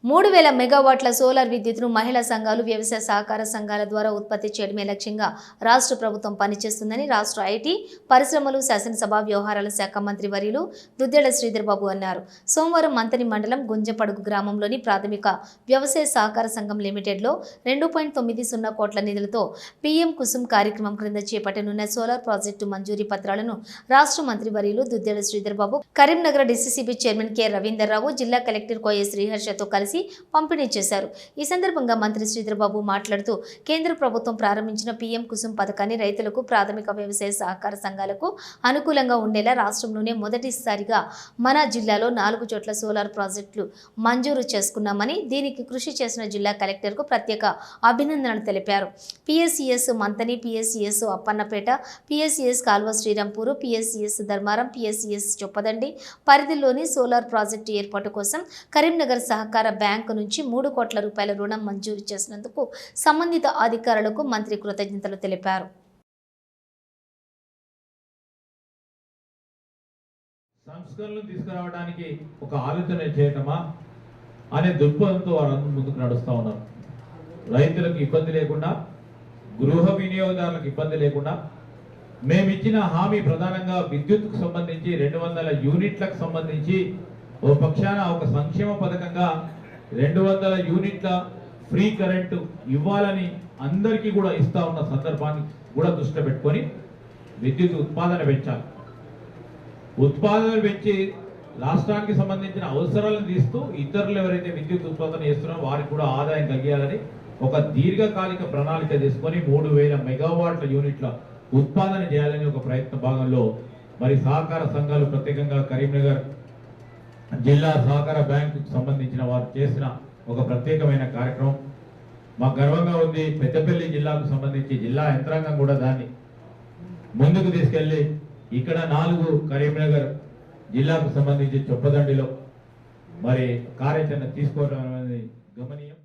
3000 మెగావాట్ల సోలార్ విద్యుత్తును మహిళా సంఘాలు, వ్యవసాయ సహకార సంఘాల ద్వారా ఉత్పత్తి చేయడమే లక్ష్యంగా రాష్ట్ర ప్రభుత్వం పనిచేస్తుందని రాష్ట్ర ఐటీ, పరిశ్రమలు, శాసనసభ వ్యవహారాల శాఖ మంత్రి వర్యులు దుద్దేళ్ల శ్రీధర్ బాబు అన్నారు. సోమవారం మంతని మండలం గుంజపడుగు గ్రామంలోని ప్రాథమిక వ్యవసాయ సహకార సంఘం లిమిటెడ్లో 2.90 కోట్ల నిధులతో పీఎం కుసుమ్ కార్యక్రమం క్రింద చేపట్టనున్న సోలార్ ప్రాజెక్టు మంజూరీ పత్రాలను రాష్ట్ర మంత్రి వర్యులు Duddilla Sridhar Babu Karimnagar DCCB chairman K Ravinder Rao, జిల్లా కలెక్టర్ కోయ శ్రీహర్షతో కలిసి పంపిణీ చేశారు. ఈ సందర్భంగా మంత్రి శ్రీధర్ బాబు మాట్లాడుతూ కేంద్ర ప్రభుత్వం ప్రారంభించిన పీఎం కుసుమ్ పథకాన్ని రైతులకు, ప్రాథమిక వ్యవసాయ సహకార సంఘాలకు అనుకూలంగా ఉండేలా రాష్ట్రంలోనే మొదటిసారిగా మన జిల్లాలో 4 చోట్ల సోలార్ ప్రాజెక్టులు మంజూరు చేసుకున్నామని, దీనికి కృషి చేసిన జిల్లా కలెక్టర్కు ప్రత్యేక అభినందనలు తెలిపారు. PSCS Manthani, PSCS Appannapet, PSCS Kalva Srirampur, PSCS Dharmaram, PSCS Choppadandi పరిధిలోని సోలార్ ప్రాజెక్టు ఏర్పాటు కోసం కరీంనగర్ సహకార బ్యాంకు నుంచి 3 కోట్ల రూపాయల రుణం మంజూరు చేసినందుకు సంబంధిత అధికారులకు మంత్రి కృతజ్ఞతలు తెలిపారు. సంస్కరణలు తీసుకురావడానికి ఒక ఆలోచన చేయటమా అనే దృక్పథంతో వారందరూ ముందుకు నడుస్తూ ఉన్నారు. రైతులకు ఇబ్బంది లేకుండా, గృహ వినియోగదారులకు ఇబ్బంది లేకుండా మేమిచ్చిన హామీ ప్రధానంగా విద్యుత్కు సంబంధించి 200 యూనిట్లకు సంబంధించి ఓ పక్షాన ఒక సంక్షేమ పథకంగా 200 యూనిట్ల ఫ్రీ కరెంటు ఇవ్వాలని అందరికీ కూడా ఇస్తా ఉన్న సందర్భాన్ని కూడా దృష్టిలో పెట్టుకొని విద్యుత్ ఉత్పాదన పెంచాలి. ఉత్పాదన పెంచి రాష్ట్రానికి సంబంధించిన అవసరాలను తీస్తూ ఇతరులు ఎవరైతే విద్యుత్ ఉత్పాదన చేస్తున్నారో వారికి కూడా ఆదాయం కలిగేయాలని ఒక దీర్ఘకాలిక ప్రణాళిక తీసుకొని 3000 మెగావాట్ల యూనిట్ల ఉత్పాదన చేయాలని ఒక ప్రయత్న భాగంలో మరి సహకార సంఘాలు, ప్రత్యేకంగా కరీంనగర్ జిల్లా సహకార బ్యాంకుకు సంబంధించిన వారు చేసిన ఒక ప్రత్యేకమైన కార్యక్రమం మాకు గర్వంగా ఉంది. పెద్దపల్లి జిల్లాకు సంబంధించి జిల్లా యంత్రాంగం కూడా దాన్ని ముందుకు తీసుకెళ్లి ఇక్కడ 4 కరీంనగర్ జిల్లాకు సంబంధించి చొప్పదండిలో మరి కార్యాచరణ తీసుకోవడం అనేది గమనీయం.